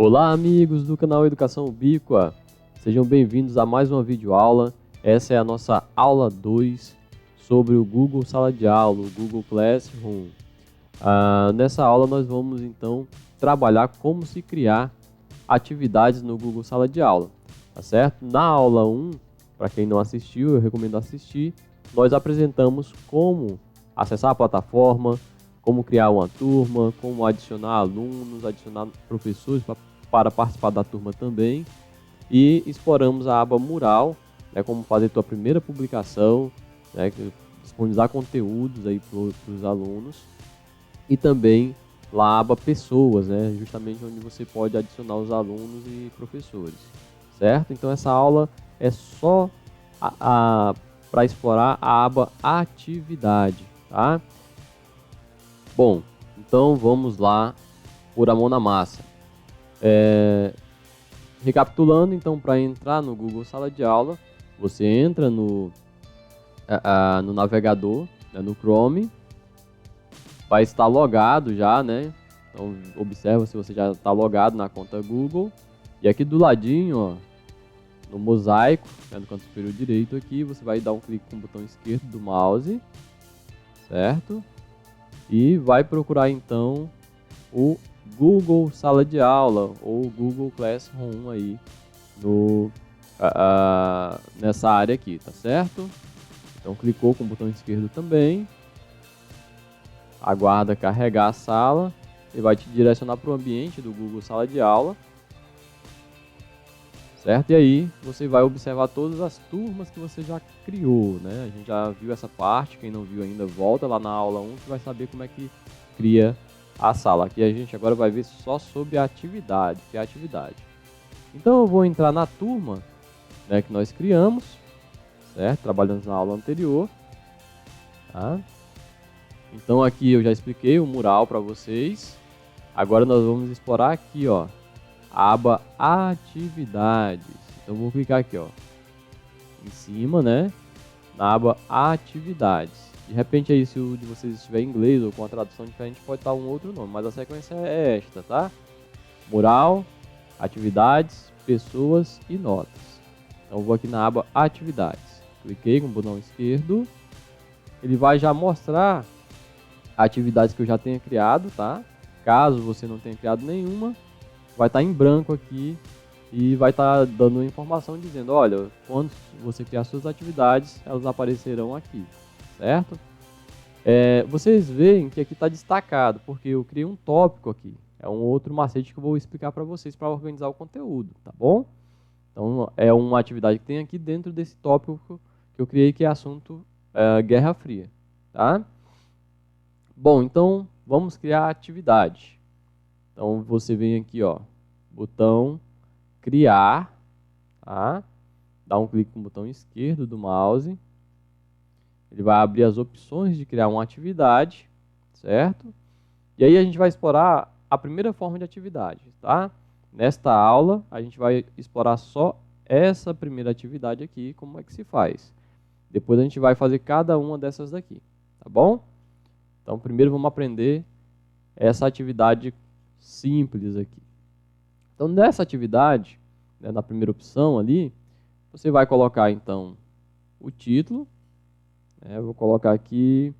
Olá, amigos do canal Educação Ubíqua, sejam bem-vindos a mais uma videoaula. Essa é a nossa aula 2 sobre o Google Sala de Aula, o Google Classroom. Nessa aula nós vamos então trabalhar como se criar atividades no Google Sala de Aula, tá certo? Na aula 1, para quem não assistiu, eu recomendo assistir, nós apresentamos como acessar a plataforma, como criar uma turma, como adicionar alunos, adicionar professores para participar da turma também. E exploramos a aba Mural, né, como fazer tua primeira publicação, né, disponibilizar conteúdos aí para os alunos. E também lá a aba Pessoas, né, justamente onde você pode adicionar os alunos e professores, certo? Então essa aula é só para explorar a aba Atividade, tá? Bom, então vamos lá por a mão na massa. Recapitulando, então, para entrar no Google Sala de Aula, você entra no navegador, né, no Chrome, vai estar logado já, né? Então observa se você já está logado na conta Google. E aqui do ladinho, ó, no mosaico, né, no canto superior direito aqui, você vai dar um clique com o botão esquerdo do mouse, certo? E vai procurar então o Google Sala de Aula ou Google Classroom aí nessa área aqui, tá certo? Então clicou com o botão esquerdo também, aguarda carregar a sala e vai te direcionar para o ambiente do Google Sala de Aula, certo? E aí você vai observar todas as turmas que você já criou, né? A gente já viu essa parte, quem não viu ainda volta lá na aula 1 que vai saber como é que cria a sala. Aqui a gente agora vai ver só sobre a atividade, que é a atividade. Então eu vou entrar na turma, né, que nós criamos, certo? Trabalhando na aula anterior, tá? Então aqui eu já expliquei o mural para vocês. Agora nós vamos explorar aqui, ó, a aba Atividades. Então eu vou clicar aqui, ó, em cima, né, na aba Atividades. De repente aí, se o de vocês estiver em inglês ou com a tradução diferente, pode estar um outro nome, mas a sequência é esta, tá? Mural, Atividades, Pessoas e Notas. Então eu vou aqui na aba Atividades. Cliquei com o botão esquerdo. Ele vai já mostrar atividades que eu já tenha criado, tá? Caso você não tenha criado nenhuma, vai estar em branco aqui e vai estar dando uma informação dizendo, olha, quando você criar suas atividades, elas aparecerão aqui, certo? Vocês veem que aqui está destacado, porque eu criei um tópico aqui. É um outro macete que eu vou explicar para vocês para organizar o conteúdo, tá bom? Então, é uma atividade que tem aqui dentro desse tópico que eu criei, que é assunto Guerra Fria, tá? Bom, então, vamos criar a atividade. Então, você vem aqui, ó, botão criar, tá? Dá um clique no botão esquerdo do mouse. Ele vai abrir as opções de criar uma atividade, certo? E aí a gente vai explorar a primeira forma de atividade, tá? Nesta aula, a gente vai explorar só essa primeira atividade aqui, como é que se faz. Depois a gente vai fazer cada uma dessas daqui, tá bom? Então, primeiro vamos aprender essa atividade simples aqui. Então, nessa atividade, né, na primeira opção ali, você vai colocar, então, o título. Eu vou colocar aqui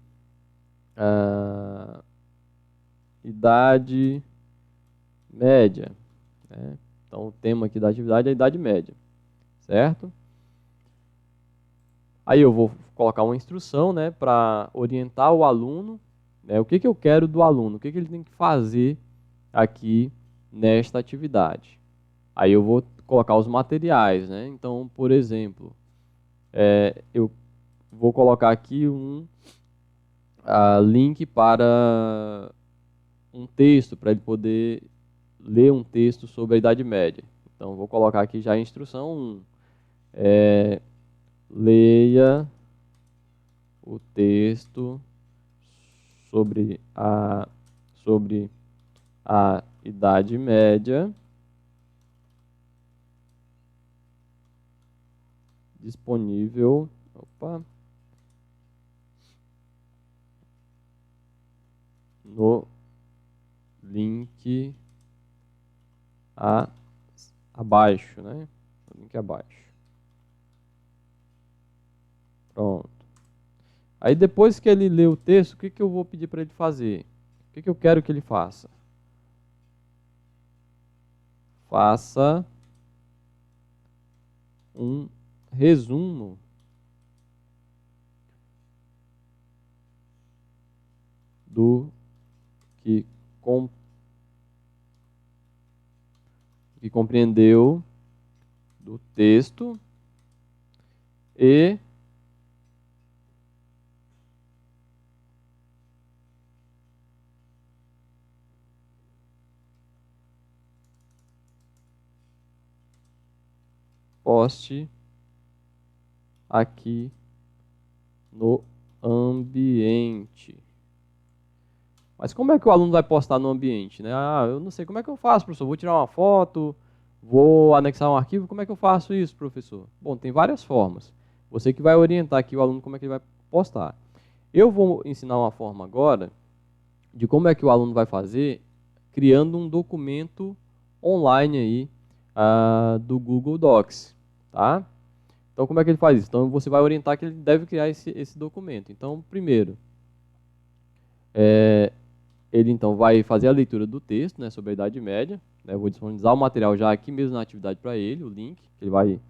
idade média, né? Então, o tema aqui da atividade é a idade média, certo? Aí eu vou colocar uma instrução, né, para orientar o aluno, né, o que eu quero do aluno, o que ele tem que fazer aqui nesta atividade. Aí eu vou colocar os materiais, né? Então, por exemplo, eu vou colocar aqui um link para um texto, para ele poder ler um texto sobre a Idade Média. Então, vou colocar aqui já a instrução 1. Leia o texto sobre a Idade Média, disponível no link abaixo, né? O link abaixo. Pronto. Aí depois que ele lê o texto, o que eu vou pedir para ele fazer? O que eu quero que ele faça? Faça um resumo do que, que compreendeu do texto e poste aqui no ambiente. Mas como é que o aluno vai postar no ambiente, né? Ah, eu não sei, como é que eu faço, professor? Vou tirar uma foto, vou anexar um arquivo, como é que eu faço isso, professor? Bom, tem várias formas. Você que vai orientar aqui o aluno como é que ele vai postar. Eu vou ensinar uma forma agora de como é que o aluno vai fazer criando um documento online aí do Google Docs, tá? Então, como é que ele faz isso? Então, você vai orientar que ele deve criar esse documento. Então, primeiro, ele então vai fazer a leitura do texto, né, sobre a Idade Média. Né, eu vou disponibilizar o material já aqui mesmo na atividade para ele, o link, que ele vai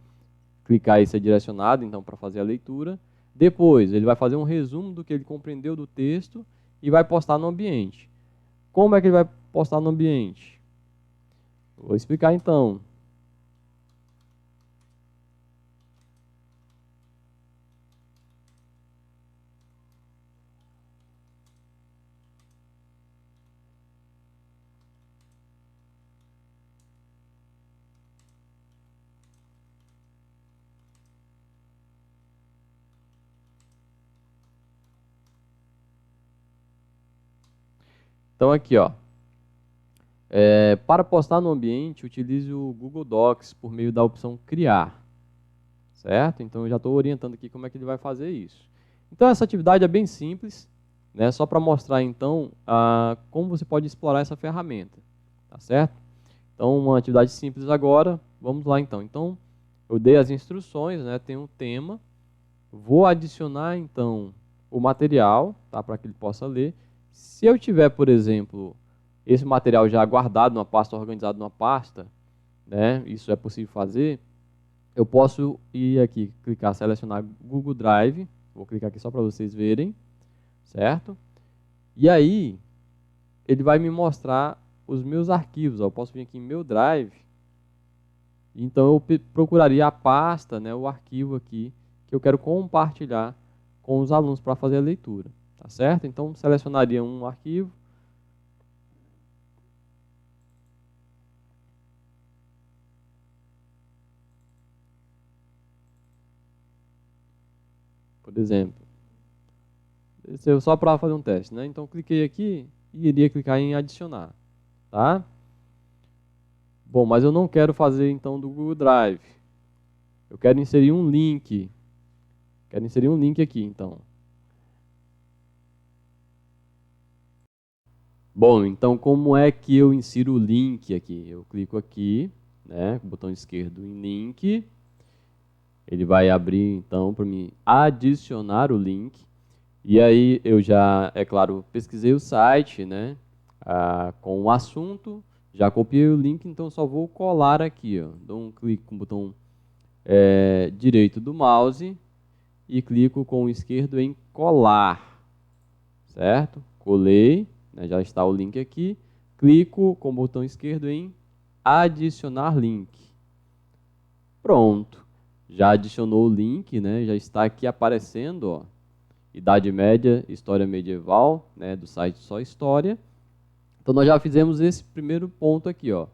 clicar e ser direcionado então para fazer a leitura. Depois, ele vai fazer um resumo do que ele compreendeu do texto e vai postar no ambiente. Como é que ele vai postar no ambiente? Vou explicar então. Então aqui, ó, para postar no ambiente, utilize o Google Docs por meio da opção criar, certo? Então eu já estou orientando aqui como é que ele vai fazer isso. Então essa atividade é bem simples, né? Só para mostrar então como você pode explorar essa ferramenta, tá certo? Então uma atividade simples agora, vamos lá então. Então eu dei as instruções, né? Tem um tema, vou adicionar então o material, tá? Para que ele possa ler. Se eu tiver, por exemplo, esse material já guardado numa pasta, organizado numa pasta, né? Isso é possível fazer. Eu posso ir aqui, clicar, selecionar Google Drive. Vou clicar aqui só para vocês verem, certo? E aí, ele vai me mostrar os meus arquivos. Ó. Eu posso vir aqui em meu Drive. Então, eu procuraria a pasta, né, o arquivo aqui, que eu quero compartilhar com os alunos para fazer a leitura. Tá certo? Então, selecionaria um arquivo. Por exemplo, esse é só para fazer um teste, né? Então, cliquei aqui e iria clicar em adicionar, tá? Bom, mas eu não quero fazer então do Google Drive. Eu quero inserir um link. Quero inserir um link aqui, então. Bom, então como é que eu insiro o link aqui? Eu clico aqui, né, com o botão esquerdo em link. Ele vai abrir então para me adicionar o link. E aí eu já, é claro, pesquisei o site, né, com o assunto, já copiei o link, então só vou colar aqui, ó. Dou um clique com o botão direito do mouse e clico com o esquerdo em colar, certo? Colei, né, já está o link aqui, clico com o botão esquerdo em adicionar link. Pronto, já adicionou o link, né, já está aqui aparecendo, ó. Idade Média, História Medieval, né, do site Só História. Então, nós já fizemos esse primeiro ponto aqui, ó.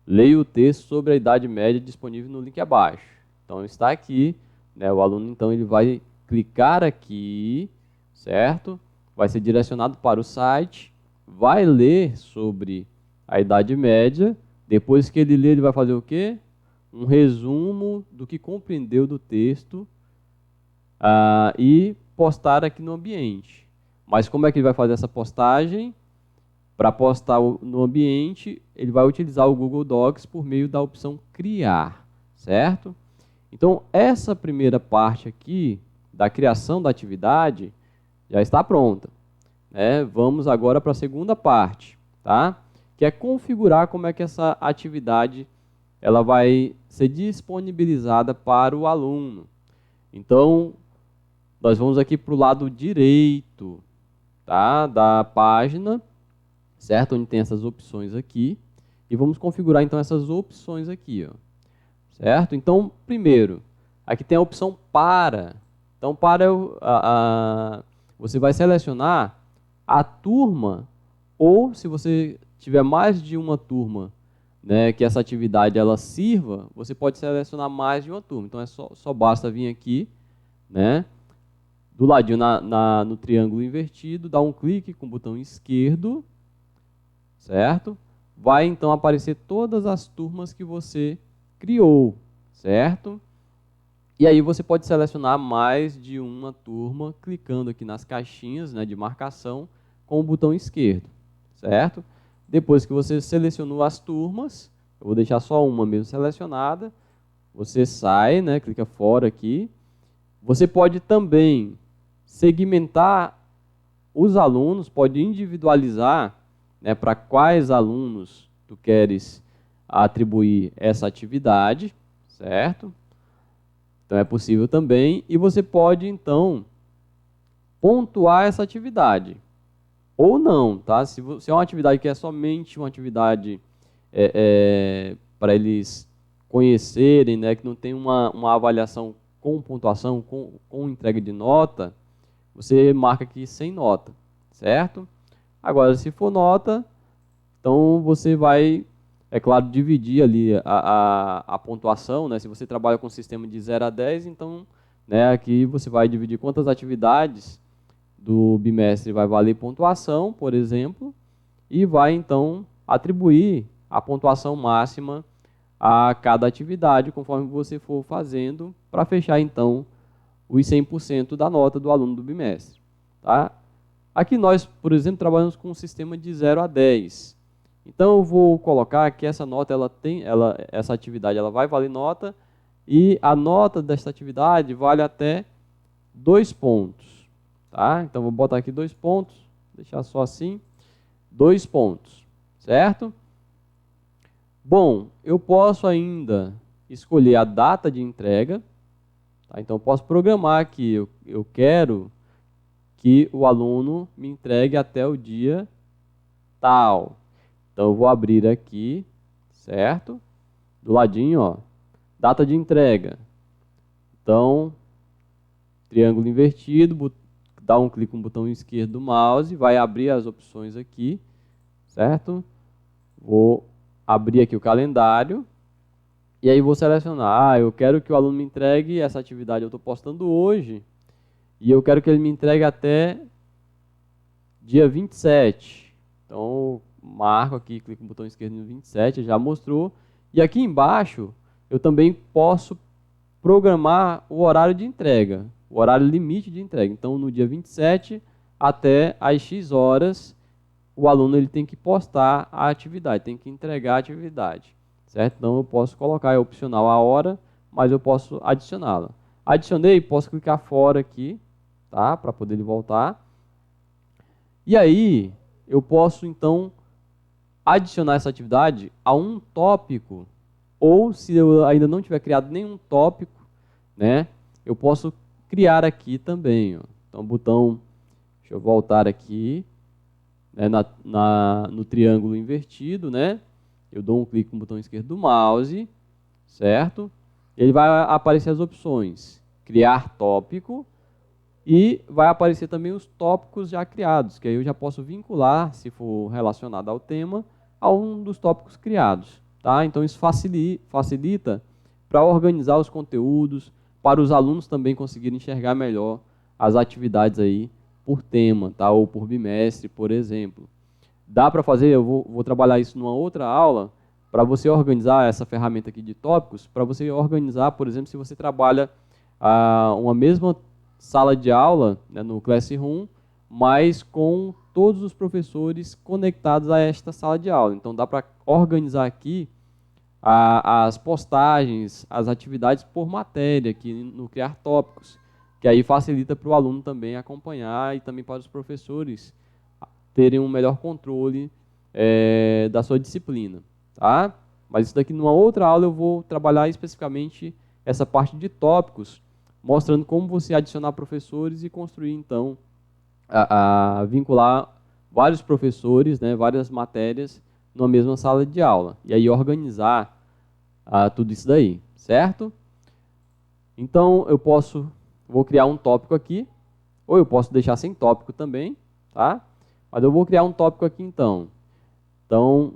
Leia o texto sobre a Idade Média disponível no link abaixo. Então, está aqui, né, o aluno, então, ele vai clicar aqui, certo? Vai ser direcionado para o site, vai ler sobre a Idade Média. Depois que ele ler, ele vai fazer o quê? Um resumo do que compreendeu do texto e postar aqui no ambiente. Mas como é que ele vai fazer essa postagem? para postar no ambiente, ele vai utilizar o Google Docs por meio da opção criar, certo? Então, essa primeira parte aqui, da criação da atividade, já está pronta, né? Vamos agora para a segunda parte, tá? Que é configurar como é que essa atividade ela vai ser disponibilizada para o aluno. Então, nós vamos aqui para o lado direito, tá, da página, certo? Onde tem essas opções aqui. E vamos configurar, então, essas opções aqui, ó, certo? Então, primeiro, aqui tem a opção para. Então, você vai selecionar a turma, ou se você tiver mais de uma turma, né, que essa atividade ela sirva, você pode selecionar mais de uma turma. Então, só basta vir aqui, né, do ladinho no triângulo invertido, dar um clique com o botão esquerdo, certo? Vai, então, aparecer todas as turmas que você criou, certo? E aí você pode selecionar mais de uma turma clicando aqui nas caixinhas, né, de marcação com o botão esquerdo, certo? Depois que você selecionou as turmas, eu vou deixar só uma mesmo selecionada, você sai, né, clica fora aqui. Você pode também segmentar os alunos, pode individualizar, né, para quais alunos tu queres atribuir essa atividade, certo? Então é possível também, e você pode então pontuar essa atividade, ou não, tá? Se é uma atividade que é somente uma atividade para eles conhecerem, né, que não tem uma avaliação com pontuação, com entrega de nota, você marca aqui sem nota, certo? Agora, se for nota, então você vai, é claro, dividir ali a pontuação, né? Se você trabalha com um sistema de 0 a 10, então, né, aqui você vai dividir quantas atividades do bimestre vai valer pontuação, por exemplo, e vai, então, atribuir a pontuação máxima a cada atividade, conforme você for fazendo, para fechar, então, os 100% da nota do aluno do bimestre, tá? Aqui nós, por exemplo, trabalhamos com um sistema de 0 a 10. Então, eu vou colocar que essa nota, essa atividade ela vai valer nota, e a nota desta atividade vale até 2 pontos. Tá? Então, vou botar aqui 2 pontos, deixar só assim, 2 pontos, certo? Bom, eu posso ainda escolher a data de entrega, tá? Então, eu posso programar aqui, eu quero que o aluno me entregue até o dia tal. Então, eu vou abrir aqui, certo? Do ladinho, ó, data de entrega. Então, triângulo invertido, dá um clique no botão esquerdo do mouse, vai abrir as opções aqui, certo? Vou abrir aqui o calendário, e aí vou selecionar, eu quero que o aluno me entregue essa atividade, eu estou postando hoje, e eu quero que ele me entregue até dia 27. Então, marco aqui, clico no botão esquerdo no 27, já mostrou. E aqui embaixo, eu também posso programar o horário de entrega, o horário limite de entrega. Então, no dia 27 até às X horas, o aluno ele tem que postar a atividade, tem que entregar a atividade, certo? Então, eu posso colocar, é opcional a hora, mas eu posso adicioná-la. Adicionei, posso clicar fora aqui, tá? Para poder ele voltar. E aí, eu posso, então, adicionar essa atividade a um tópico, ou se eu ainda não tiver criado nenhum tópico, né, eu posso criar aqui também, ó. Então, botão, deixa eu voltar aqui, né, no triângulo invertido, né, eu dou um clique no botão esquerdo do mouse, certo? Ele vai aparecer as opções, criar tópico, e vai aparecer também os tópicos já criados, que aí eu já posso vincular, se for relacionado ao tema, a um dos tópicos criados, tá? Então isso facilita para organizar os conteúdos, para os alunos também conseguirem enxergar melhor as atividades aí por tema, tá? Ou por bimestre, por exemplo. Dá para fazer, eu vou trabalhar isso numa outra aula, para você organizar essa ferramenta aqui de tópicos, para você organizar, por exemplo, se você trabalha uma mesma sala de aula, né, no Classroom, mas com todos os professores conectados a esta sala de aula. Então, dá para organizar aqui as postagens, as atividades por matéria aqui no Criar Tópicos, que aí facilita para o aluno também acompanhar e também para os professores terem um melhor controle da sua disciplina, tá? Mas isso daqui, numa outra aula, eu vou trabalhar especificamente essa parte de tópicos, mostrando como você adicionar professores e construir, então, vincular vários professores, né, várias matérias, numa mesma sala de aula. E aí organizar tudo isso daí, certo? Então, vou criar um tópico aqui, ou eu posso deixar sem tópico também, tá? Mas eu vou criar um tópico aqui, então. Então,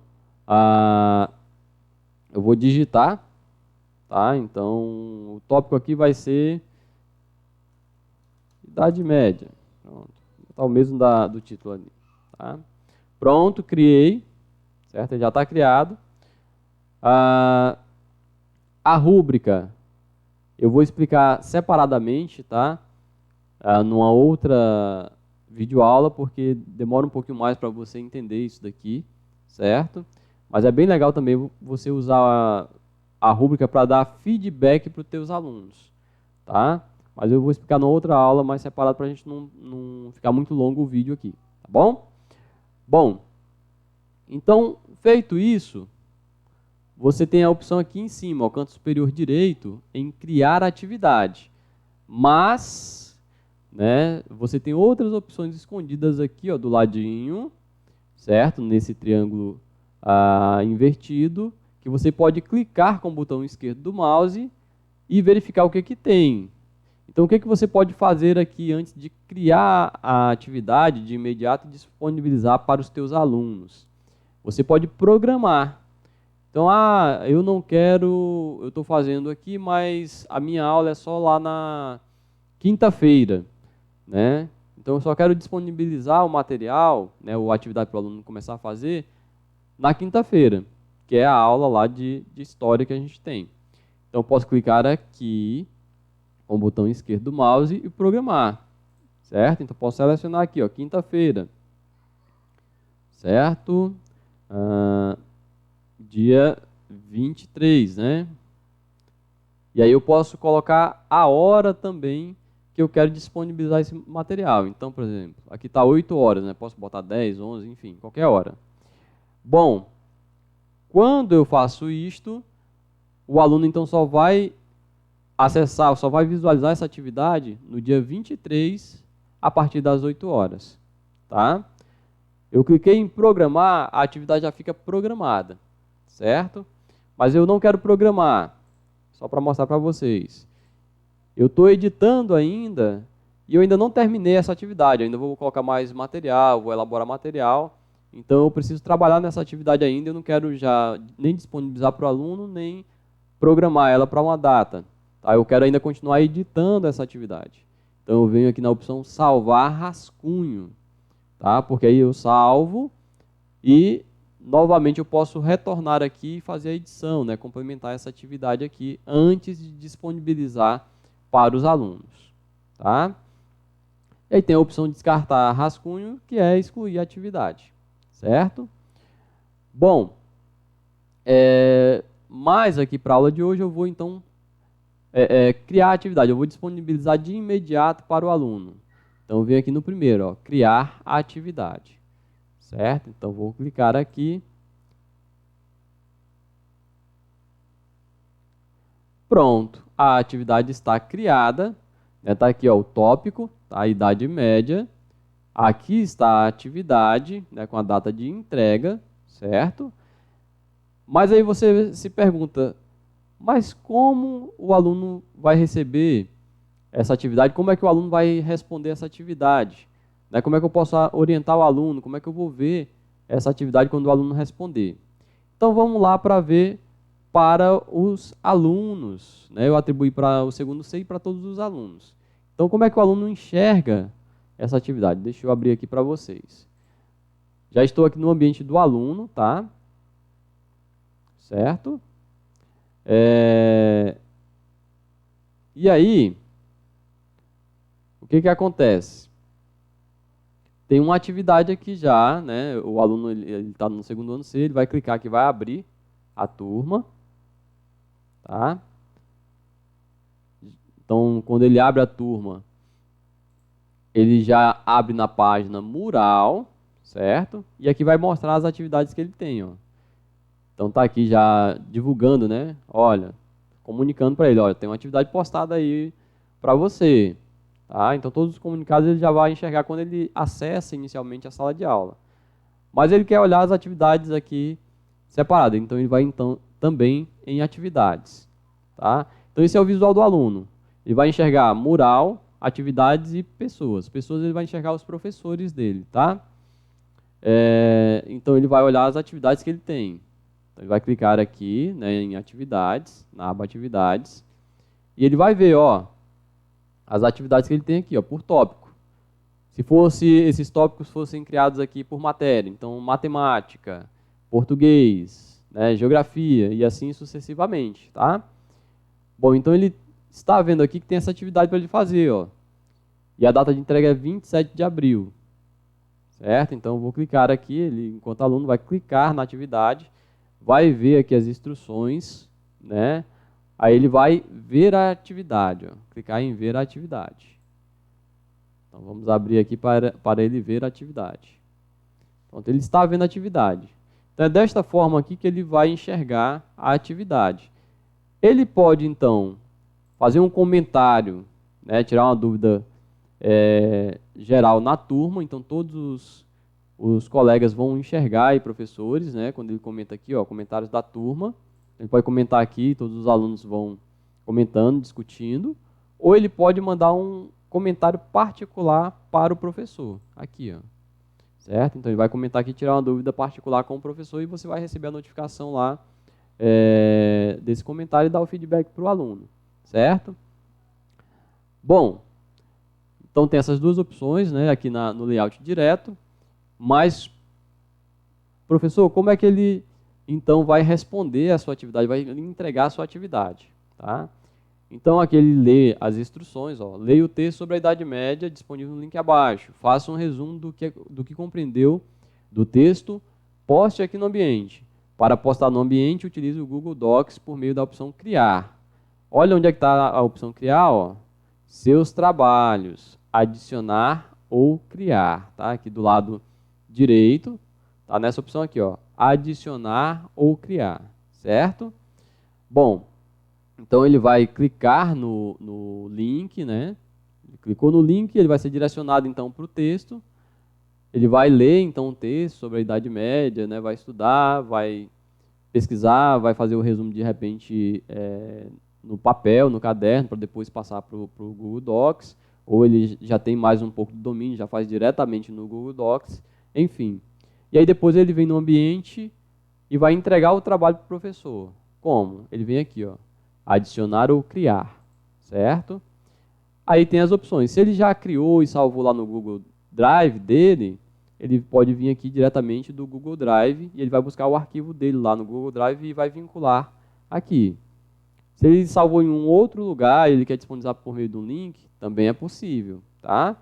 eu vou digitar, tá? Então, o tópico aqui vai ser Idade Média. Pronto. Tá o mesmo do título ali, tá? Pronto, criei, certo? Ele já está criado. A rúbrica, eu vou explicar separadamente, tá? Numa outra videoaula, porque demora um pouquinho mais para você entender isso daqui, certo? Mas é bem legal também você usar a rúbrica para dar feedback para os teus alunos, tá? Mas eu vou explicar numa outra aula mais separado para a gente não ficar muito longo o vídeo aqui, tá bom? Bom, então, feito isso, você tem a opção aqui em cima, ao canto superior direito, em criar atividade. Mas, né, você tem outras opções escondidas aqui, ó, do ladinho, certo? Nesse triângulo invertido, que você pode clicar com o botão esquerdo do mouse e verificar o que tem. Então, o que você pode fazer aqui antes de criar a atividade de imediato e disponibilizar para os teus alunos? Você pode programar. Então, eu não quero, eu estou fazendo aqui, mas a minha aula é só lá na quinta-feira, né? Então, eu só quero disponibilizar o material, né, ou a atividade para o aluno começar a fazer na quinta-feira, que é a aula lá de história que a gente tem. Então, eu posso clicar aqui com o botão esquerdo do mouse e programar, certo? Então, posso selecionar aqui, ó, quinta-feira, certo? Dia 23, né? E aí eu posso colocar a hora também que eu quero disponibilizar esse material. Então, por exemplo, aqui está 8 horas, né? Posso botar 10, 11, enfim, qualquer hora. Bom, quando eu faço isto, o aluno então só vai acessar, só vai visualizar essa atividade no dia 23, a partir das 8 horas, tá? Eu cliquei em programar, a atividade já fica programada, certo? Mas eu não quero programar, só para mostrar para vocês. Eu estou editando ainda e eu ainda não terminei essa atividade, eu ainda vou colocar mais material, vou elaborar material, então eu preciso trabalhar nessa atividade ainda, eu não quero já nem disponibilizar para o aluno, nem programar ela para uma data. Tá? Eu quero ainda continuar editando essa atividade. Então eu venho aqui na opção salvar rascunho, tá? Porque aí eu salvo e novamente eu posso retornar aqui e fazer a edição, né? Complementar essa atividade aqui antes de disponibilizar para os alunos, tá? E aí tem a opção de descartar rascunho, que é excluir a atividade, certo? Bom, mais aqui para a aula de hoje eu vou então criar a atividade, eu vou disponibilizar de imediato para o aluno. Então, eu venho aqui no primeiro, ó, criar a atividade, certo? Então, vou clicar aqui. Pronto, a atividade está criada. Está aqui ó, o tópico, tá, a idade média. Aqui está a atividade, né, com a data de entrega, certo? Mas aí você se pergunta, mas como o aluno vai receber essa atividade? Como é que o aluno vai responder essa atividade? Né? Como é que eu posso orientar o aluno? Como é que eu vou ver essa atividade quando o aluno responder? Então, vamos lá para ver para os alunos. Né? Eu atribuí para o segundo C e para todos os alunos. Então, como é que o aluno enxerga essa atividade? Deixa eu abrir aqui para vocês. Já estou aqui no ambiente do aluno, tá? Certo? E aí, o que acontece? tem uma atividade aqui já, né? O aluno ele está no segundo ano C, ele vai clicar aqui, vai abrir a turma, tá? Então, quando ele abre a turma, ele já abre na página mural, certo? E aqui vai mostrar as atividades que ele tem, ó. Então tá aqui já divulgando, né? Olha, comunicando para ele, olha, tem uma atividade postada aí para você, tá? Então todos os comunicados ele já vai enxergar quando ele acessa inicialmente a sala de aula. Mas ele quer olhar as atividades aqui separadas, então ele vai então também em atividades, tá? Então esse é o visual do aluno. Ele vai enxergar mural, atividades e pessoas. Pessoas ele vai enxergar os professores dele, tá? Então ele vai olhar as atividades que ele tem. Então, ele vai clicar aqui, né, em atividades, na aba atividades, e ele vai ver, ó, as atividades que ele tem aqui, ó, por tópico. Se esses tópicos fossem criados aqui por matéria, então matemática, português, né, geografia e assim sucessivamente, tá? Bom, então ele está vendo aqui que tem essa atividade para ele fazer, ó. E a data de entrega é 27 de abril. Certo? Então eu vou clicar aqui, ele, enquanto aluno, vai clicar na atividade, vai ver aqui as instruções, né? Aí ele vai ver a atividade, ó. Clicar em ver a atividade. Então vamos abrir aqui para ele ver a atividade. Pronto, ele está vendo a atividade. Então é desta forma aqui que ele vai enxergar a atividade. Ele pode então fazer um comentário, né? Tirar uma dúvida geral na turma, então todos os colegas vão enxergar, e professores, né, quando ele comenta aqui, ó, comentários da turma, ele pode comentar aqui, todos os alunos vão comentando, discutindo, ou ele pode mandar um comentário particular para o professor, aqui, ó, certo? Então ele vai comentar aqui, tirar uma dúvida particular com o professor e você vai receber a notificação lá desse comentário e dar o feedback para o aluno, certo? Bom, então tem essas duas opções, né, aqui no layout direto, mas, professor, como é que ele então vai responder a sua atividade, vai entregar a sua atividade, tá? Então aqui ele lê as instruções, ó, leia o texto sobre a Idade Média disponível no link abaixo, faça um resumo do que compreendeu do texto, poste aqui no ambiente. Para postar no ambiente, utilize o Google Docs por meio da opção criar. Olha onde é que está a opção criar, ó. Seus trabalhos, adicionar ou criar, tá? Aqui do lado direito, tá nessa opção aqui, ó, adicionar ou criar, certo? Bom, então ele vai clicar no link, né? Ele clicou no link, ele vai ser direcionado então para o texto. Ele vai ler então o texto sobre a Idade Média, né? Vai estudar, vai pesquisar, vai fazer o resumo de repente no papel, no caderno, para depois passar para o Google Docs, ou ele já tem mais um pouco de domínio, já faz diretamente no Google Docs, enfim. E aí depois ele vem no ambiente e vai entregar o trabalho para o professor. Como? Ele vem aqui, ó, adicionar ou criar, certo? Aí tem as opções. Se ele já criou e salvou lá no Google Drive dele, ele pode vir aqui diretamente do Google Drive e ele vai buscar o arquivo dele lá no Google Drive e vai vincular aqui. Se ele salvou em um outro lugar e ele quer disponibilizar por meio de um link, também é possível, tá?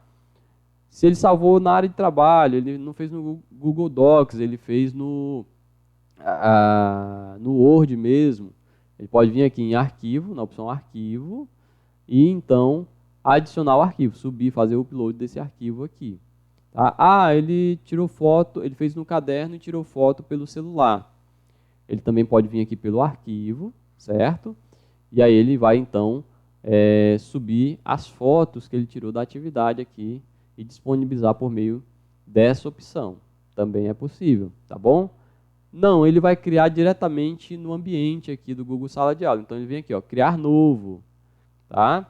Se ele salvou na área de trabalho, ele não fez no Google Docs, ele fez no Word mesmo, ele pode vir aqui em arquivo, na opção arquivo, e então adicionar o arquivo, subir, fazer o upload desse arquivo aqui. Tá? Ah, ele tirou foto, ele fez no caderno e tirou foto pelo celular. Ele também pode vir aqui pelo arquivo, certo? E aí ele vai então subir as fotos que ele tirou da atividade aqui e disponibilizar por meio dessa opção. Também é possível, tá bom? Não, ele vai criar diretamente no ambiente aqui do Google Sala de Aula. Então ele vem aqui, ó, criar novo, tá?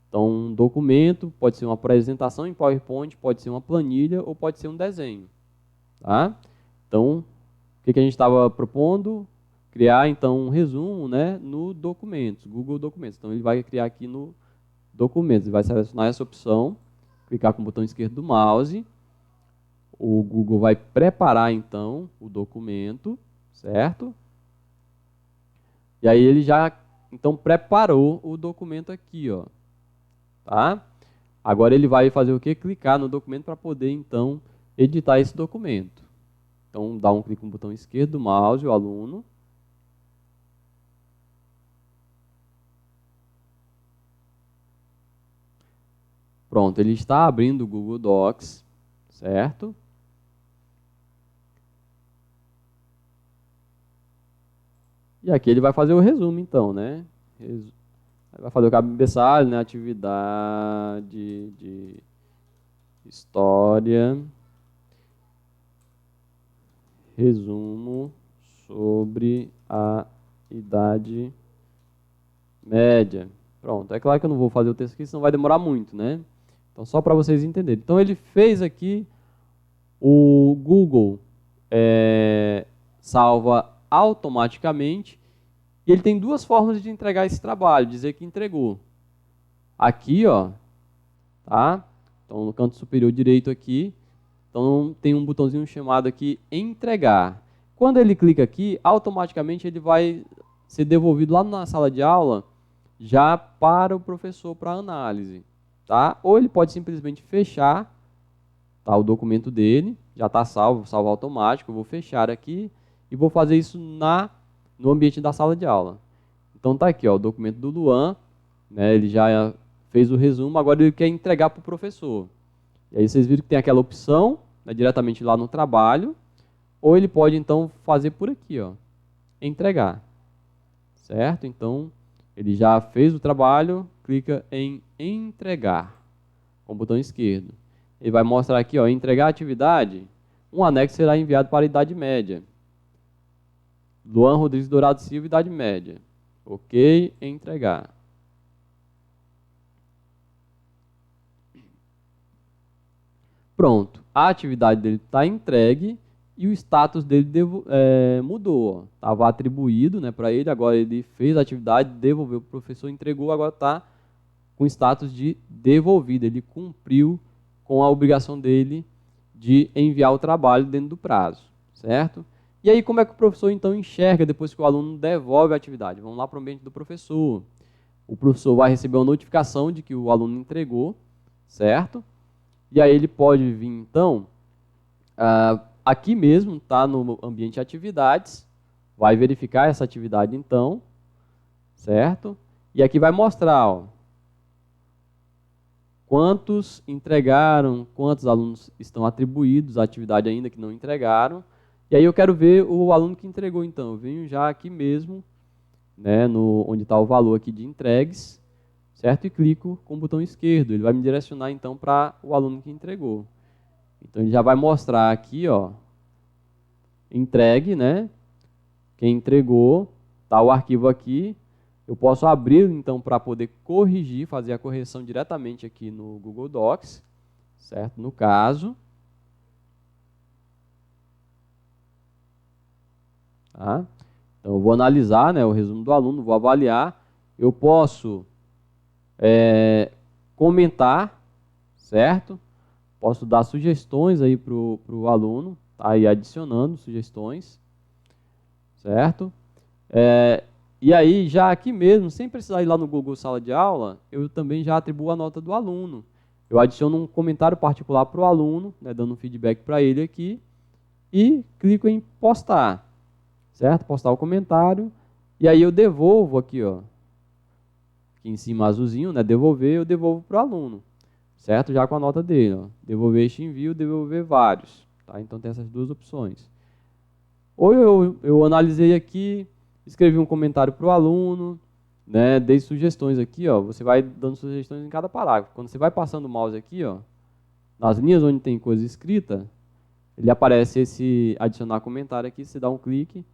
Então um documento pode ser uma apresentação em PowerPoint, pode ser uma planilha ou pode ser um desenho, tá? Então, o que a gente estava propondo? Criar, então, um resumo, né, no Documentos, Google Documentos. Então, ele vai criar aqui no Documentos, ele vai selecionar essa opção, clicar com o botão esquerdo do mouse, o Google vai preparar, então, o documento, certo? E aí ele já, então, preparou o documento aqui, ó, tá? Agora ele vai fazer o quê? Clicar no documento para poder, então, editar esse documento. Então, dá um clique no botão esquerdo do mouse, o aluno. Pronto, ele está abrindo o Google Docs, certo? E aqui ele vai fazer o resumo, então, né? Vai fazer o cabeçalho, né? Atividade de história, resumo sobre a idade média. Pronto, é claro que eu não vou fazer o texto aqui, senão vai demorar muito, né? Então, só para vocês entenderem. Então, ele fez aqui, o Google salva automaticamente, e ele tem duas formas de entregar esse trabalho, dizer que entregou. Aqui, ó, tá? Então, no canto superior direito aqui, então tem um botãozinho chamado aqui entregar. Quando ele clica aqui, automaticamente ele vai ser devolvido lá na sala de aula, já para o professor para análise, tá? Ou ele pode simplesmente fechar, tá, o documento dele, já está salvo automático, eu vou fechar aqui e vou fazer isso no ambiente da sala de aula. Então tá aqui, ó, o documento do Luan, né, ele já fez o resumo, agora ele quer entregar para o professor. E aí vocês viram que tem aquela opção, né, diretamente lá no trabalho, ou ele pode então fazer por aqui, ó, entregar, certo? Então ele já fez o trabalho, clica em entregar, com o botão esquerdo. Ele vai mostrar aqui, ó, entregar a atividade, um anexo será enviado para a idade média. Luan Rodrigues Dourado Silva, idade média. Ok, entregar. Pronto, a atividade dele está entregue e o status dele mudou. Estava atribuído, né, para ele, agora ele fez a atividade, devolveu para o professor, entregou, agora está com status de devolvido. Ele cumpriu com a obrigação dele de enviar o trabalho dentro do prazo, certo? E aí, como é que o professor, então, enxerga depois que o aluno devolve a atividade? Vamos lá para o ambiente do professor. O professor vai receber uma notificação de que o aluno entregou, certo? E aí ele pode vir, então, aqui mesmo, tá, no ambiente atividades, vai verificar essa atividade, então, certo? E aqui vai mostrar, ó, quantos entregaram, quantos alunos estão atribuídos à atividade ainda que não entregaram. E aí eu quero ver o aluno que entregou, então. Eu venho já aqui mesmo, né, onde está o valor aqui de entregues, certo? E clico com o botão esquerdo. Ele vai me direcionar, então, para o aluno que entregou. Então, ele já vai mostrar aqui, ó, entregue, né? Quem entregou, tá o arquivo aqui. Eu posso abrir, então, para poder corrigir, fazer a correção diretamente aqui no Google Docs, certo? No caso. Tá? Então, eu vou analisar, né, o resumo do aluno, vou avaliar. Eu posso comentar, certo? Posso dar sugestões aí para o aluno, tá? E adicionando sugestões, certo? E aí, já aqui mesmo, sem precisar ir lá no Google Sala de Aula, eu também já atribuo a nota do aluno. Eu adiciono um comentário particular para o aluno, né, dando um feedback para ele aqui, e clico em postar, certo? Postar o comentário, e aí eu devolvo aqui, ó, aqui em cima azulzinho, né, devolver, eu devolvo para o aluno, certo? Já com a nota dele, ó, devolver este envio, devolver vários, tá? Então tem essas duas opções. Ou eu analisei aqui, escrevi um comentário para o aluno, né, dei sugestões aqui, ó, você vai dando sugestões em cada parágrafo. Quando você vai passando o mouse aqui, ó, nas linhas onde tem coisa escrita, ele aparece esse adicionar comentário aqui, você dá um clique,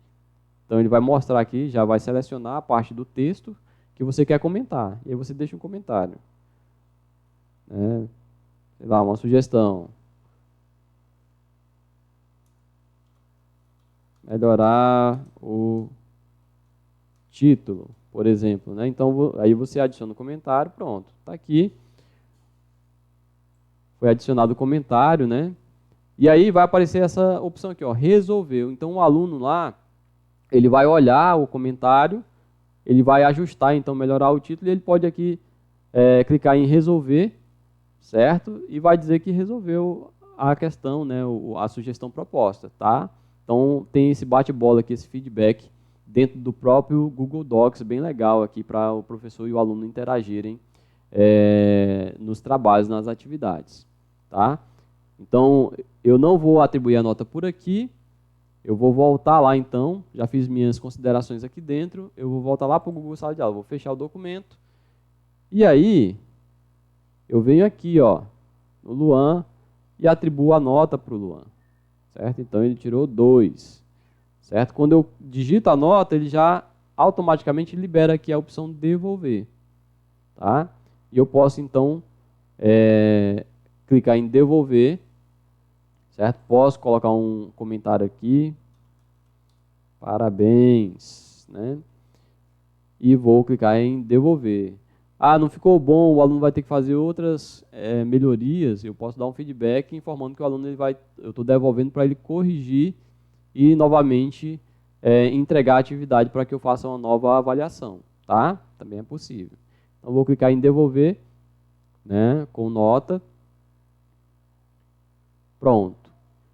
então ele vai mostrar aqui, já vai selecionar a parte do texto que você quer comentar, e aí você deixa um comentário. Né, sei lá, uma sugestão. Melhorar o título, por exemplo, né? Então, aí você adiciona o comentário, pronto, está aqui. Foi adicionado o comentário, né? E aí vai aparecer essa opção aqui, ó, resolveu. Então, o aluno lá, ele vai olhar o comentário, ele vai ajustar, então, melhorar o título, e ele pode aqui clicar em resolver, certo? E vai dizer que resolveu a questão, né, a sugestão proposta, tá? Então, tem esse bate-bola aqui, esse feedback dentro do próprio Google Docs, bem legal aqui para o professor e o aluno interagirem nos trabalhos, nas atividades, tá? Então, eu não vou atribuir a nota por aqui, eu vou voltar lá então, já fiz minhas considerações aqui dentro, eu vou voltar lá para o Google Sala de Aula, vou fechar o documento, e aí eu venho aqui, ó, no Luan, e atribuo a nota para o Luan, certo? Então, ele tirou 2, certo? Quando eu digito a nota, ele já automaticamente libera aqui a opção devolver, tá? E eu posso, então, clicar em devolver, certo? Posso colocar um comentário aqui, parabéns, né? E vou clicar em devolver. Ah, não ficou bom, o aluno vai ter que fazer outras melhorias, eu posso dar um feedback informando que o aluno eu estou devolvendo para ele corrigir e novamente entregar a atividade para que eu faça uma nova avaliação, tá? Também é possível. Então, vou clicar em devolver, né, com nota. Pronto.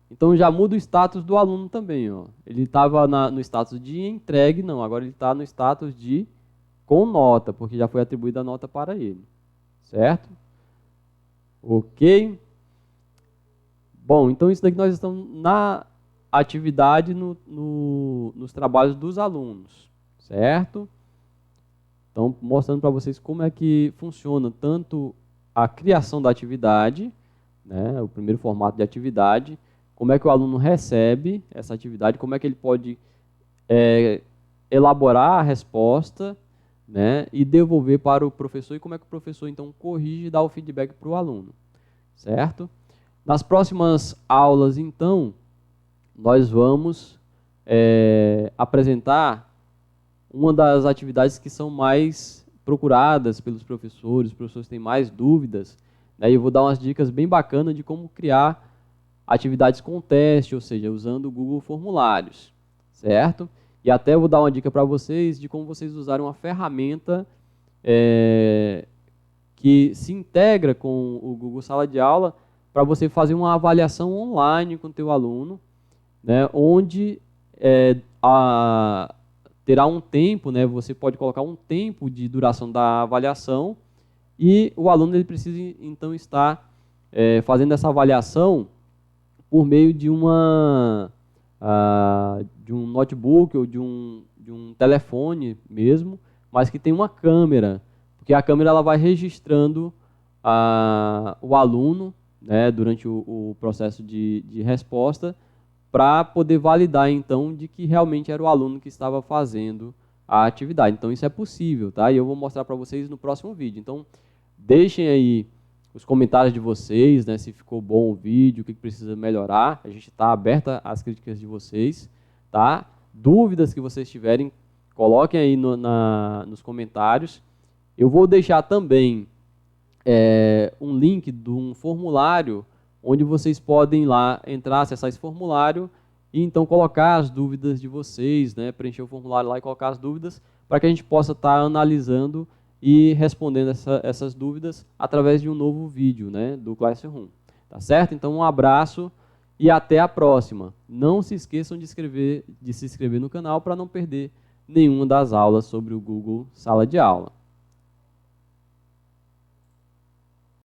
Então, já muda o status do aluno também, ó. Ele estava no status de entregue, não, agora ele está no status de com nota, porque já foi atribuída a nota para ele, certo? Ok. Bom, então isso daqui nós estamos na atividade nos trabalhos dos alunos, certo? Então, mostrando para vocês como é que funciona tanto a criação da atividade, né, o primeiro formato de atividade, como é que o aluno recebe essa atividade, como é que ele pode elaborar a resposta, né, e devolver para o professor, e como é que o professor, então, corrige e dá o feedback para o aluno, certo? Nas próximas aulas, então, nós vamos apresentar uma das atividades que são mais procuradas pelos professores, os professores têm mais dúvidas, né, e eu vou dar umas dicas bem bacanas de como criar atividades com teste, ou seja, usando o Google Formulários, certo? E até vou dar uma dica para vocês de como vocês usarem uma ferramenta que se integra com o Google Sala de Aula para você fazer uma avaliação online com o teu aluno, né, onde terá um tempo, né, você pode colocar um tempo de duração da avaliação e o aluno ele precisa então estar fazendo essa avaliação por meio de um notebook ou de um telefone mesmo, mas que tem uma câmera, porque a câmera ela vai registrando o aluno, né, durante o processo de resposta, para poder validar, então, de que realmente era o aluno que estava fazendo a atividade. Então, isso é possível, tá? E eu vou mostrar para vocês no próximo vídeo. Então, deixem aí os comentários de vocês, né, se ficou bom o vídeo, o que precisa melhorar. A gente está aberta às críticas de vocês, tá? Dúvidas que vocês tiverem, coloquem aí nos comentários. Eu vou deixar também um link de um formulário onde vocês podem lá entrar, acessar esse formulário e então colocar as dúvidas de vocês, né, preencher o formulário lá e colocar as dúvidas para que a gente possa estar analisando e respondendo essas dúvidas através de um novo vídeo, né, do Classroom. Tá certo? Então, um abraço e até a próxima. Não se esqueçam de se inscrever no canal para não perder nenhuma das aulas sobre o Google Sala de Aula.